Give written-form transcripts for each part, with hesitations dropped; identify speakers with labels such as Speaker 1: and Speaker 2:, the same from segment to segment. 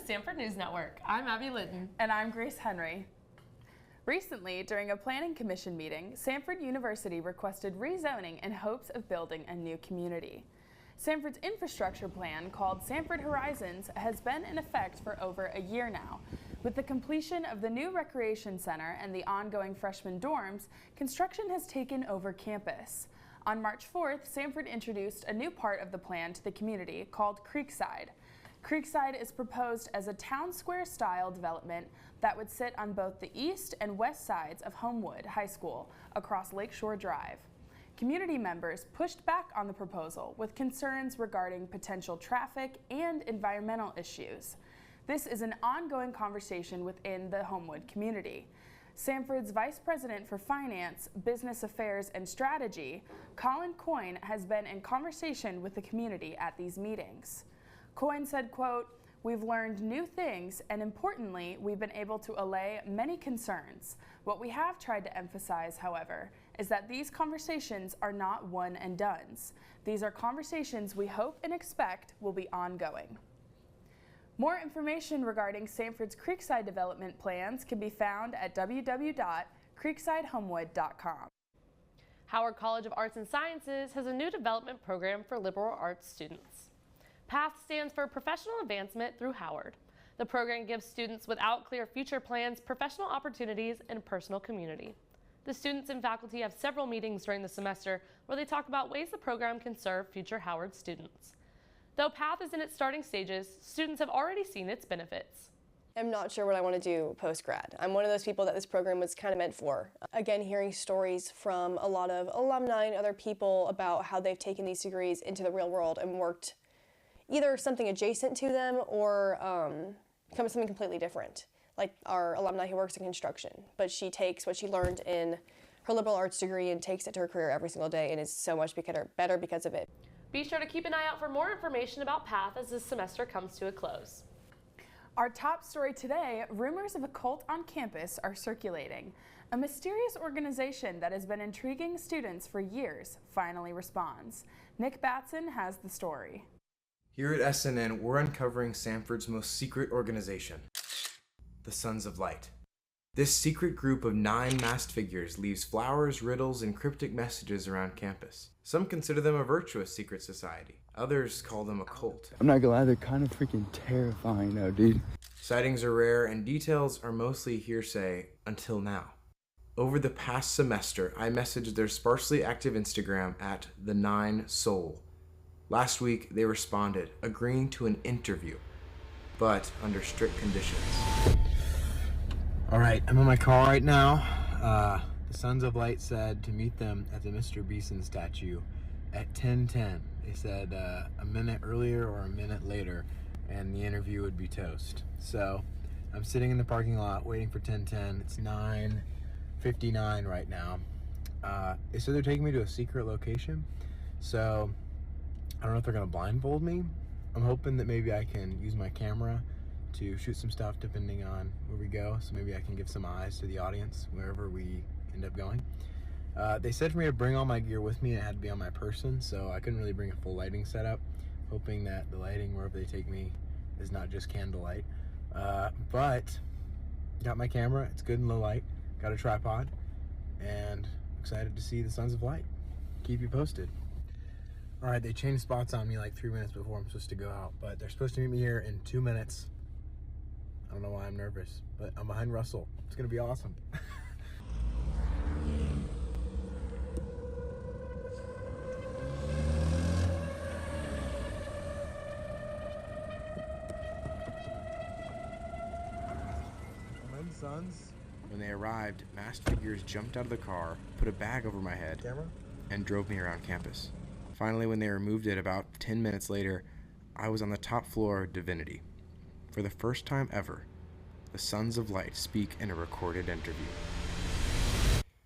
Speaker 1: Samford News Network. I'm Abby Litton.
Speaker 2: And I'm Grace Henry. Recently, during a planning commission meeting, Samford University requested rezoning in hopes of building a new community. Samford's infrastructure plan, called Samford Horizons, has been in effect for over a year now. With the completion of the new recreation center and the ongoing freshman dorms, construction has taken over campus. On March 4th, Samford introduced a new part of the plan to the community called Creekside. Creekside is proposed as a town square style development that would sit on both the east and west sides of Homewood High School across Lakeshore Drive. Community members pushed back on the proposal with concerns regarding potential traffic and environmental issues. This is an ongoing conversation within the Homewood community. Samford's Vice President for Finance, Business Affairs, and Strategy, Colin Coyne, has been in conversation with the community at these meetings. Coyne said, quote, "We've learned new things, and importantly, we've been able to allay many concerns. What we have tried to emphasize, however, is that these conversations are not one and dones. These are conversations we hope and expect will be ongoing." More information regarding Samford's Creekside development plans can be found at www.creeksidehomewood.com.
Speaker 1: Howard College of Arts and Sciences has a new development program for liberal arts students. PATH stands for Professional Advancement through Howard. The program gives students without clear future plans professional opportunities and personal community. The students and faculty have several meetings during the semester where they talk about ways the program can serve future Howard students. Though PATH is in its starting stages, students have already seen its benefits.
Speaker 3: I'm not sure what I want to do post-grad. I'm one of those people that this program was kind of meant for. Again, hearing stories from a lot of alumni and other people about how they've taken these degrees into the real world and worked either something adjacent to them or become something completely different. Like our alumni who works in construction, but she takes what she learned in her liberal arts degree and takes it to her career every single day and is so much better because of it.
Speaker 1: Be sure to keep an eye out for more information about PATH as this semester comes to a close.
Speaker 2: Our top story today, rumors of a cult on campus are circulating. A mysterious organization that has been intriguing students for years finally responds. Nick Batson has the story.
Speaker 4: Here at SNN, we're uncovering Samford's most secret organization, the Sons of Light. This secret group of 9 masked figures leaves flowers, riddles, and cryptic messages around campus. Some consider them a virtuous secret society. Others call them a cult.
Speaker 5: I'm not gonna lie, they're kind of freaking terrifying though, dude.
Speaker 4: Sightings are rare and details are mostly hearsay until now. Over the past semester, I messaged their sparsely active Instagram at the9soul. Last week, they responded, agreeing to an interview, but under strict conditions.
Speaker 6: All right, I'm in my car right now. The Sons of Light said to meet them at the Mr. Beeson statue at 10:10. They said a minute earlier or a minute later, and the interview would be toast. So I'm sitting in the parking lot waiting for 10:10. It's 9:59 right now. They said they're taking me to a secret location. So I don't know if they're gonna blindfold me. I'm hoping that maybe I can use my camera to shoot some stuff depending on where we go, so maybe I can give some eyes to the audience wherever we end up going. They said for me to bring all my gear with me and it had to be on my person, so I couldn't really bring a full lighting setup, hoping that the lighting wherever they take me is not just candlelight. But got my camera, it's good in low light, got a tripod, and excited to see the Sons of Light. Keep you posted. All right, they changed spots on me like 3 minutes before I'm supposed to go out, but they're supposed to meet me here in 2 minutes. I don't know why I'm nervous, but I'm behind Russell. It's gonna be awesome.
Speaker 4: Sons. When they arrived, masked figures jumped out of the car, put a bag over my head, and drove me around campus. Finally, when they removed it about 10 minutes later, I was on the top floor of Divinity. For the first time ever, the Sons of Light speak in a recorded interview.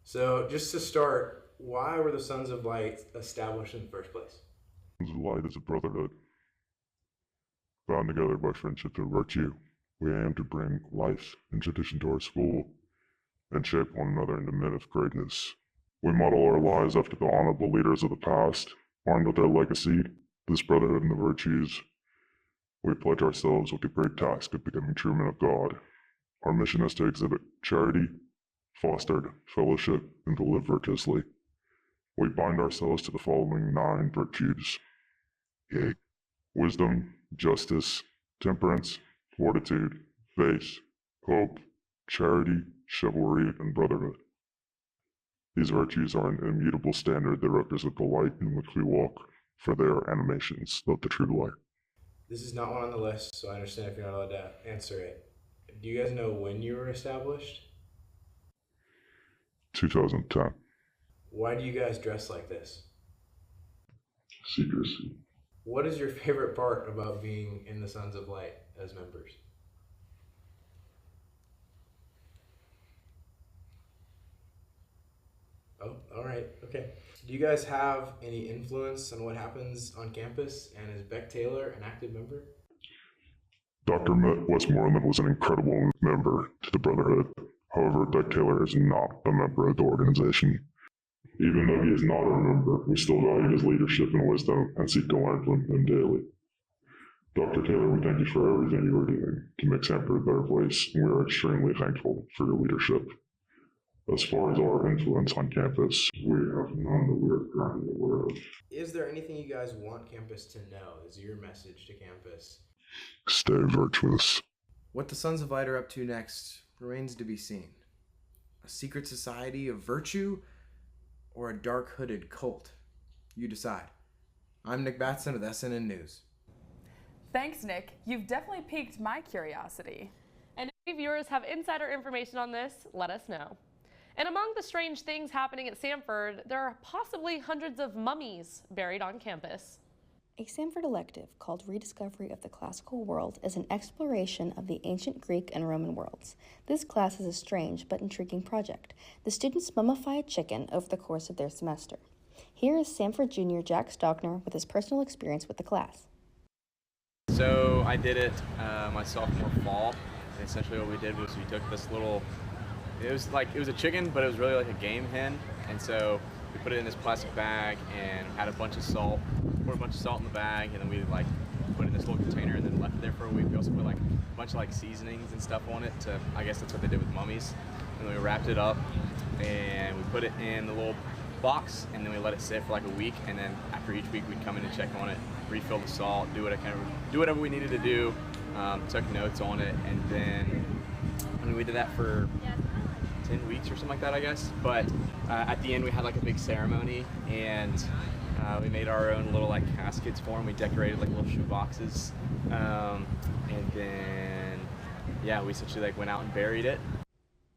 Speaker 4: So, just to start, why were the Sons of Light established in the first place?
Speaker 7: Sons of Light is a brotherhood, bound together by friendship and virtue. We aim to bring life and tradition to our school and shape one another into men of greatness. We model our lives after the honorable leaders of the past, armed with their legacy, this brotherhood and the virtues We pledge ourselves with the great task of becoming true men of God. Our mission is to exhibit charity, foster fellowship, and to live virtuously. We bind ourselves to the following 9 virtues: wisdom, justice, temperance, fortitude, faith, hope, charity, chivalry, and brotherhood. These virtues are an immutable standard that represent the light in which we walk, for they are animations of the true light.
Speaker 4: This is not one on the list, so I understand if you're not allowed to answer it. Do you guys know when you were established?
Speaker 7: 2010.
Speaker 4: Why do you guys dress like this?
Speaker 7: Secrecy.
Speaker 4: What is your favorite part about being in the Sons of Light as members? Oh, all right, okay. Do you guys have any influence on what happens on campus? And is Beck Taylor an active member?
Speaker 7: Dr. Westmoreland was an incredible member to the Brotherhood. However, Beck Taylor is not a member of the organization. Even though he is not a member, we still value his leadership and wisdom and seek to learn from him daily. Dr. Taylor, we thank you for everything you are doing to make Samford a better place, and we are extremely thankful for your leadership. As far as our influence on campus, we have none that we are currently aware of.
Speaker 4: Is there anything you guys want campus to know? Is your message to campus?
Speaker 7: Stay virtuous.
Speaker 4: What the Sons of Light are up to next remains to be seen. A secret society of virtue or a dark hooded cult? You decide. I'm Nick Batson with SNN News.
Speaker 2: Thanks, Nick. You've definitely piqued my curiosity.
Speaker 1: And if any viewers have insider information on this, let us know. And among the strange things happening at Samford, there are possibly hundreds of mummies buried on campus.
Speaker 8: A Samford elective called Rediscovery of the Classical World is an exploration of the ancient Greek and Roman worlds. This class is a strange but intriguing project. The students mummify a chicken over the course of their semester. Here is Samford Jr. Jack Stockner with his personal experience with the class.
Speaker 9: So I did it my sophomore fall. And essentially what we did was we took this little, it was a chicken, but it was really like a game hen. And so we put it in this plastic bag and had a bunch of salt, poured a bunch of salt in the bag, and then we put it in this little container and then left it there for a week. We also put a bunch of seasonings and stuff on it to, I guess that's what they did with mummies. And then we wrapped it up and we put it in the little box, and then we let it sit for a week, and then after each week we'd come in and check on it, refill the salt, do whatever we needed to do, took notes on it, and then we did that for 10 weeks or something like that, I guess. But at the end we had a big ceremony, and we made our own little caskets for them. We decorated little shoe boxes, and then we essentially went out and buried it.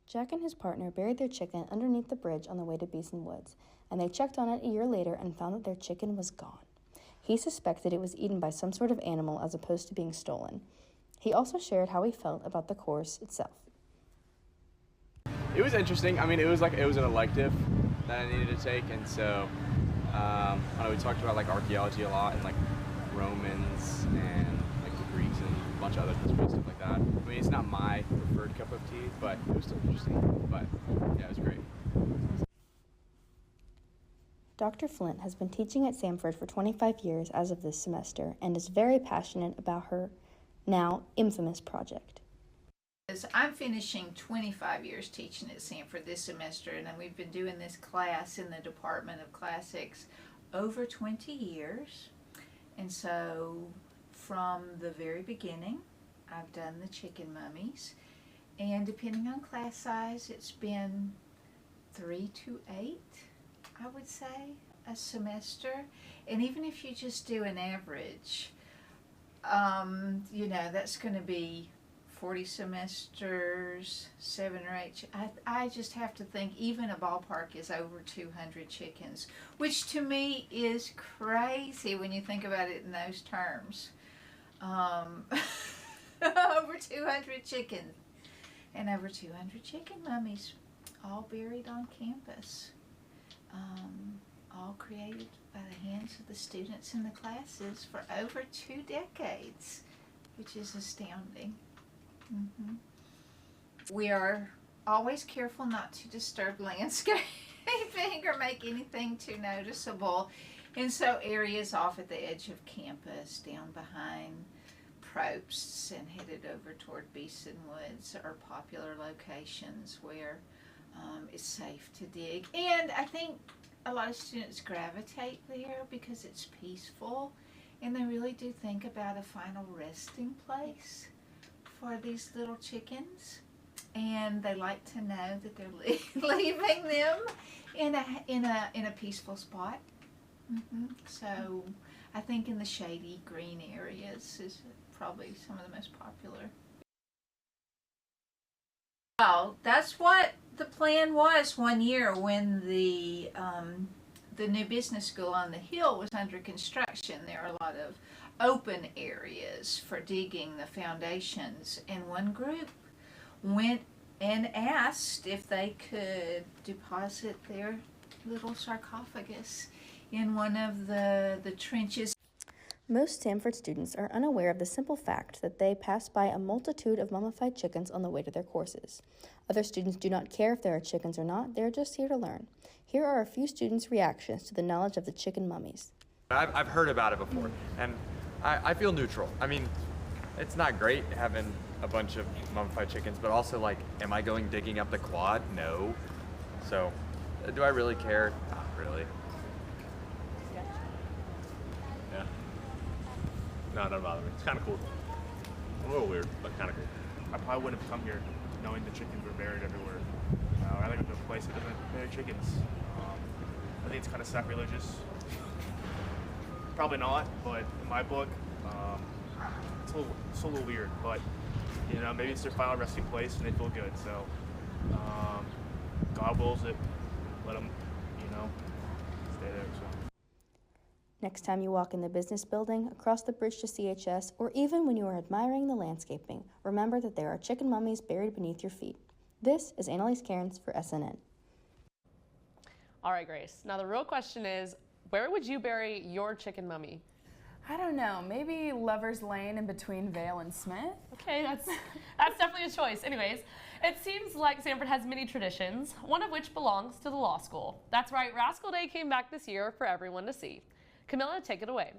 Speaker 8: Jack and his partner buried their chicken underneath the bridge on the way to Beeson Woods, and they checked on it a year later and found that their chicken was gone. He suspected it was eaten by some sort of animal as opposed to being stolen. He also shared how he felt about the course itself.
Speaker 9: It was interesting. I mean, it was an elective that I needed to take, and so I know we talked about archaeology a lot, and Romans and the Greeks and a bunch of other history stuff like that. I mean, it's not my preferred cup of tea, but it was still interesting. But yeah, it was great.
Speaker 8: Dr. Flint has been teaching at Samford for 25 years as of this semester and is very passionate about her now infamous project.
Speaker 10: I'm finishing 25 years teaching at Samford this semester, and then we've been doing this class in the Department of Classics over 20 years. And so from the very beginning, I've done the chicken mummies, and depending on class size, it's been 3 to 8, I would say, a semester. And even if you just do an average, that's going to be 40 semesters, 7 or 8. I just have to think even a ballpark is over 200 chickens, which to me is crazy when you think about it in those terms. Over 200 chickens and over 200 chicken mummies, all buried on campus, all created by the hands of the students in the classes for over 2 decades, which is astounding. We are always careful not to disturb landscaping or make anything too noticeable. And so areas off at the edge of campus, down behind Probsts and headed over toward Beeson Woods are popular locations where it's safe to dig. And I think a lot of students gravitate there because it's peaceful, and they really do think about a final resting place for these little chickens. And they like to know that they're leaving them in a peaceful spot. So I think in the shady green areas is probably some of the most popular. Well, that's what the plan was one year when the new business school on the hill was under construction. There are a lot of open areas for digging the foundations, and one group went and asked if they could deposit their little sarcophagus in one of the trenches.
Speaker 8: Most Samford students are unaware of the simple fact that they pass by a multitude of mummified chickens on the way to their courses. Other students do not care if there are chickens or not, they are just here to learn. Here are a few students' reactions to the knowledge of the chicken mummies.
Speaker 9: I've heard about it before, and I feel neutral. I mean, it's not great having a bunch of mummified chickens, but also, like, am I going digging up the quad? No. So, do I really care? Not really.
Speaker 11: Yeah. No, it doesn't bother me. It's kind of cool. A little weird, but kind of cool.
Speaker 12: I probably wouldn't have come here knowing the chickens were buried everywhere. I like to a place that doesn't bury chickens. I think it's kind of sacrilegious. Probably not, but in my book, it's a little weird. But you know, maybe it's their final resting place and they feel good. So God wills it. Let them, you know, stay there. So.
Speaker 8: Next time you walk in the business building, across the bridge to CHS, or even when you are admiring the landscaping, remember that there are chicken mummies buried beneath your feet. This is Annalise Cairns for SNN.
Speaker 1: All right, Grace. Now the real question is, where would you bury your chicken mummy?
Speaker 2: I don't know, maybe Lover's Lane in between Vale and Smith?
Speaker 1: Okay, that's definitely a choice. Anyways, it seems like Samford has many traditions, one of which belongs to the law school. That's right, Rascal Day came back this year for everyone to see. Camilla, take it away.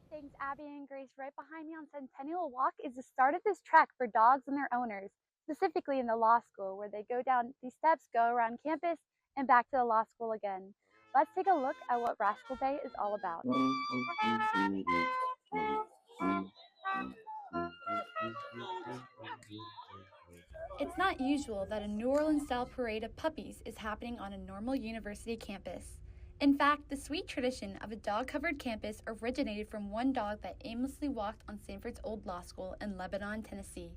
Speaker 13: Thanks, Abby and Grace. Right behind me on Centennial Walk is the start of this trek for dogs and their owners, specifically in the law school, where they go down these steps, go around campus, and back to the law school again. Let's take a look at what Rascal Day is all about.
Speaker 14: It's not usual that a New Orleans-style parade of puppies is happening on a normal university campus. In fact, the sweet tradition of a dog-covered campus originated from one dog that aimlessly walked on Samford's old law school in Lebanon, Tennessee.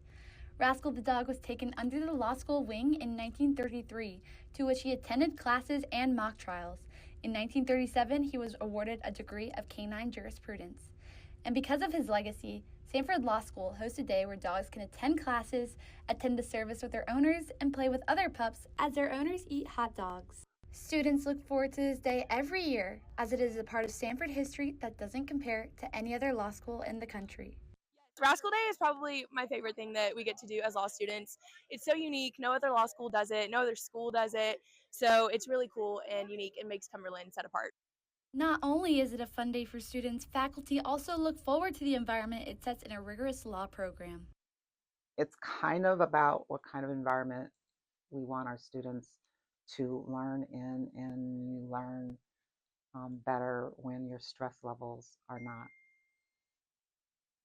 Speaker 14: Rascal the dog was taken under the law school wing in 1933, to which he attended classes and mock trials. In 1937, he was awarded a degree of canine jurisprudence. And because of his legacy, Samford Law School hosts a day where dogs can attend classes, attend the service with their owners, and play with other pups as their owners eat hot dogs. Students look forward to this day every year, as it is a part of Samford history that doesn't compare to any other law school in the country.
Speaker 15: Rascal Day is probably my favorite thing that we get to do as law students. It's so unique. No other law school does it. No other school does it. So it's really cool and unique and makes Cumberland set apart.
Speaker 14: Not only is it a fun day for students, faculty also look forward to the environment it sets in a rigorous law program.
Speaker 16: It's kind of about what kind of environment we want our students to learn in, and you learn better when your stress levels are not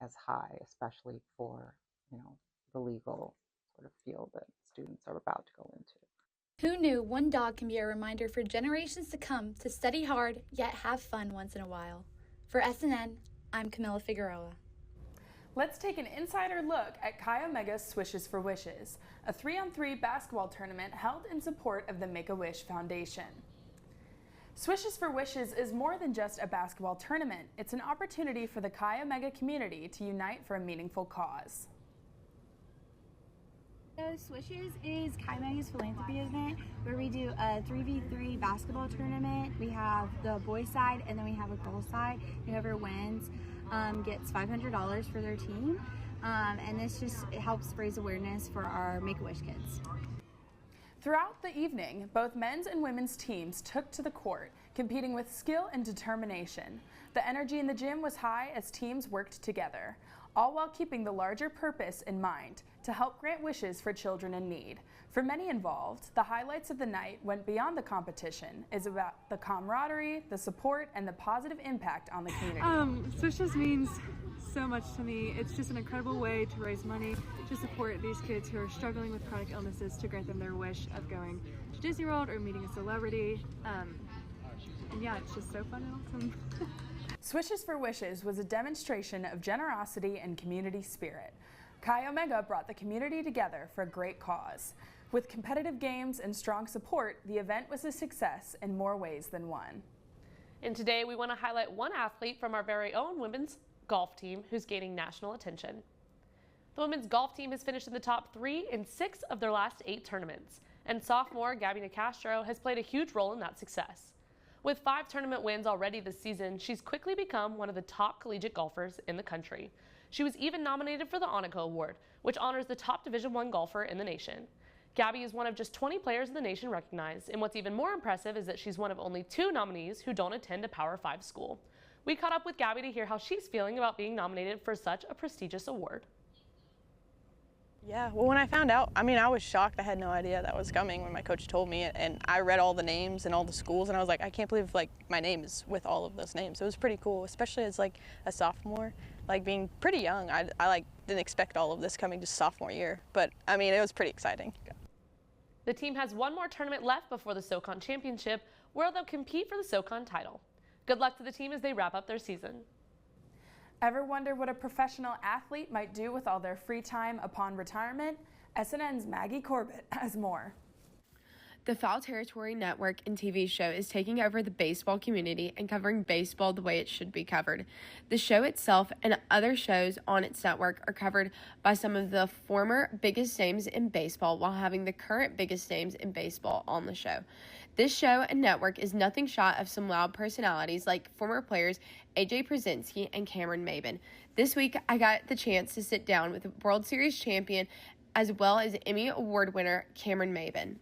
Speaker 16: as high, especially for, you know, the legal sort of field that students are about to go into.
Speaker 14: Who knew one dog can be a reminder for generations to come to study hard, yet have fun once in a while? For SNN, I'm Camilla Figueroa.
Speaker 2: Let's take an insider look at Chi Omega's Swishes for Wishes, a 3-on-3 basketball tournament held in support of the Make-A-Wish Foundation. Swishes for Wishes is more than just a basketball tournament. It's an opportunity for the Chi Omega community to unite for a meaningful cause.
Speaker 17: So Swishes is Chi Omega's philanthropy event where we do a 3v3 basketball tournament. We have the boys side and then we have a girls side. Whoever wins gets $500 for their team. And this just helps raise awareness for our Make-A-Wish kids.
Speaker 2: Throughout the evening, both men's and women's teams took to the court, competing with skill and determination. The energy in the gym was high as teams worked together. all while keeping the larger purpose in mind, to help grant wishes for children in need. For many involved, the highlights of the night went beyond the competition. It's about the camaraderie, the support, and the positive impact on the community.
Speaker 18: Swishes means so much to me. It's just an incredible way to raise money to support these kids who are struggling with chronic illnesses, to grant them their wish of going to Disney World or meeting a celebrity. And yeah, it's just so fun and awesome.
Speaker 2: Swishes for Wishes was a demonstration of generosity and community spirit. Chi Omega brought the community together for a great cause. With competitive games and strong support, the event was a success in more ways than one.
Speaker 1: And today we want to highlight one athlete from our very own women's golf team who's gaining national attention. The women's golf team has finished in the top 3 in 6 of their last 8 tournaments, and sophomore Gabby Nicastro has played a huge role in that success. With 5 tournament wins already this season, she's quickly become one of the top collegiate golfers in the country. She was even nominated for the Onico Award, which honors the top Division I golfer in the nation. Gabby is one of just 20 players in the nation recognized, and what's even more impressive is that she's one of only 2 nominees who don't attend a Power 5 school. We caught up with Gabby to hear how she's feeling about being nominated for such a prestigious award.
Speaker 19: Yeah, well, when I found out, I was shocked. I had no idea that was coming when my coach told me, and I read all the names and all the schools, and I was like, I can't believe my name is with all of those names. It was pretty cool, especially as a sophomore, being pretty young. I didn't expect all of this coming to sophomore year, but it was pretty exciting.
Speaker 1: The team has one more tournament left before the SoCon Championship, where they'll compete for the SoCon title. Good luck to the team as they wrap up their season.
Speaker 2: Ever wonder what a professional athlete might do with all their free time upon retirement? SNN's Maggie Corbett has more.
Speaker 20: The Foul Territory Network and TV show is taking over the baseball community and covering baseball the way it should be covered. The show itself and other shows on its network are covered by some of the former biggest names in baseball while having the current biggest names in baseball on the show. This show and network is nothing short of some loud personalities like former players AJ Przinsky and Cameron Maben. This week, I got the chance to sit down with World Series champion as well as Emmy Award winner Cameron Maben.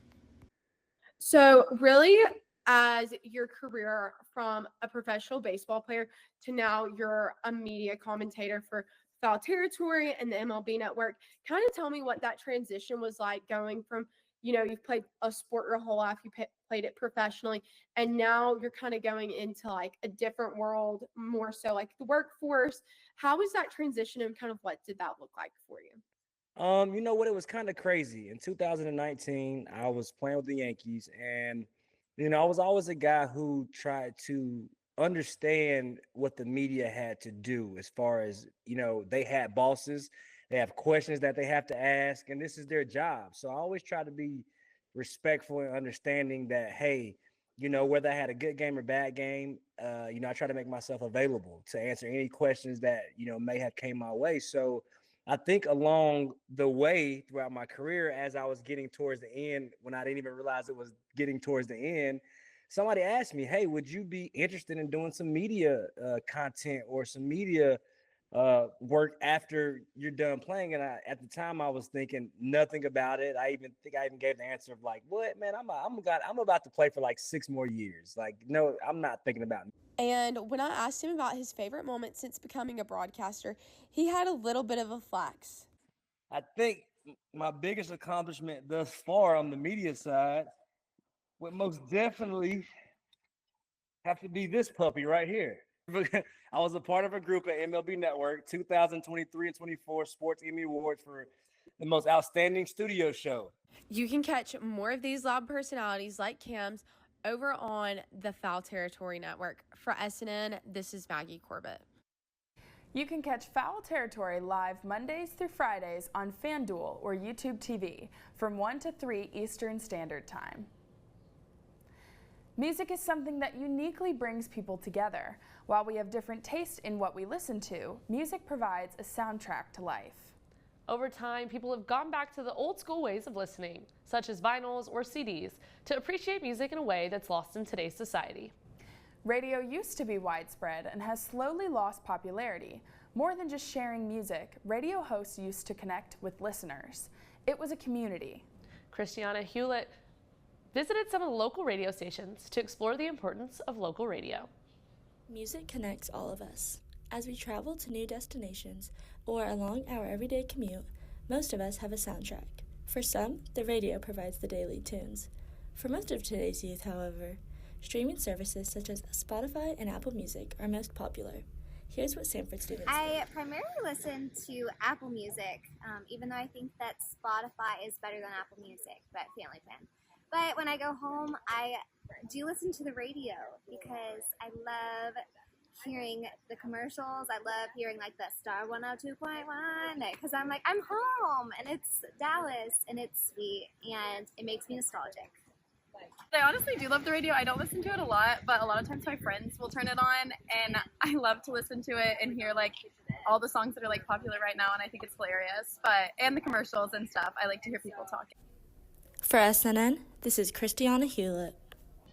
Speaker 20: So really, as your career from a professional baseball player to now you're a media commentator for Foul Territory and the MLB Network, kind of tell me what that transition was like going from, you've played a sport your whole life, you played it professionally, and now you're kind of going into a different world, more so the workforce. How was that transition and kind of what did that look like for you?
Speaker 21: You know what? It was kind of crazy. In 2019, I was playing with the Yankees, and I was always a guy who tried to understand what the media had to do as far as, they had bosses, they have questions that they have to ask, and this is their job. So I always try to be respectful and understanding that, hey, whether I had a good game or bad game, I try to make myself available to answer any questions that, may have came my way. So I think along the way throughout my career, as I was getting towards the end, when I didn't even realize it was getting towards the end, somebody asked me, hey, would you be interested in doing some media content or some media work after you're done playing? And at the time I was thinking nothing about it. I even gave the answer of what, man, I'm about to play for 6 more years. No, I'm not thinking about it.
Speaker 20: And when I asked him about his favorite moment since becoming a broadcaster, he had a little bit of a flex.
Speaker 21: I think my biggest accomplishment thus far on the media side would most definitely have to be this puppy right here. I was a part of a group at MLB Network, 2023 and 24 Sports Emmy Awards for the most outstanding studio show.
Speaker 20: You can catch more of these loud personalities like Cam's over on the Foul Territory Network. For SNN, this is Maggie Corbett.
Speaker 2: You can catch Foul Territory live Mondays through Fridays on FanDuel or YouTube TV from 1 to 3 Eastern Standard Time. Music is something that uniquely brings people together. While we have different tastes in what we listen to, music provides a soundtrack to life.
Speaker 1: Over time, people have gone back to the old school ways of listening, such as vinyls or CDs, to appreciate music in a way that's lost in today's society.
Speaker 2: Radio used to be widespread and has slowly lost popularity. More than just sharing music, radio hosts used to connect with listeners. It was a community.
Speaker 1: Christiana Hewlett visited some of the local radio stations to explore the importance of local radio.
Speaker 22: Music connects all of us.
Speaker 3: As we travel to new destinations or along our everyday commute, most of us have a soundtrack. For some, the radio provides the daily tunes. For most of today's youth, however, streaming services such as Spotify and Apple Music are most popular. Here's what Samford students
Speaker 22: I primarily listen to Apple Music, even though I think that Spotify is better than Apple Music, but family plan. But when I go home, I do listen to the radio because I love hearing the commercials. I love hearing like the Star 102.1 because I'm like, I'm home and it's Dallas and it's sweet and it makes me nostalgic.
Speaker 23: I honestly do love the radio. I don't listen to it a lot, but a lot of times my friends will turn it on and I love to listen to it and hear like all the songs that are like popular right now, and I think it's hilarious. And the commercials and stuff. I like to hear people talking.
Speaker 3: For SNN, this is Christiana Hewlett.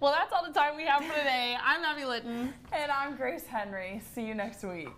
Speaker 1: Well, that's all the time we have for today. I'm Abby Litton.
Speaker 2: And I'm Grace Henry. See you next week.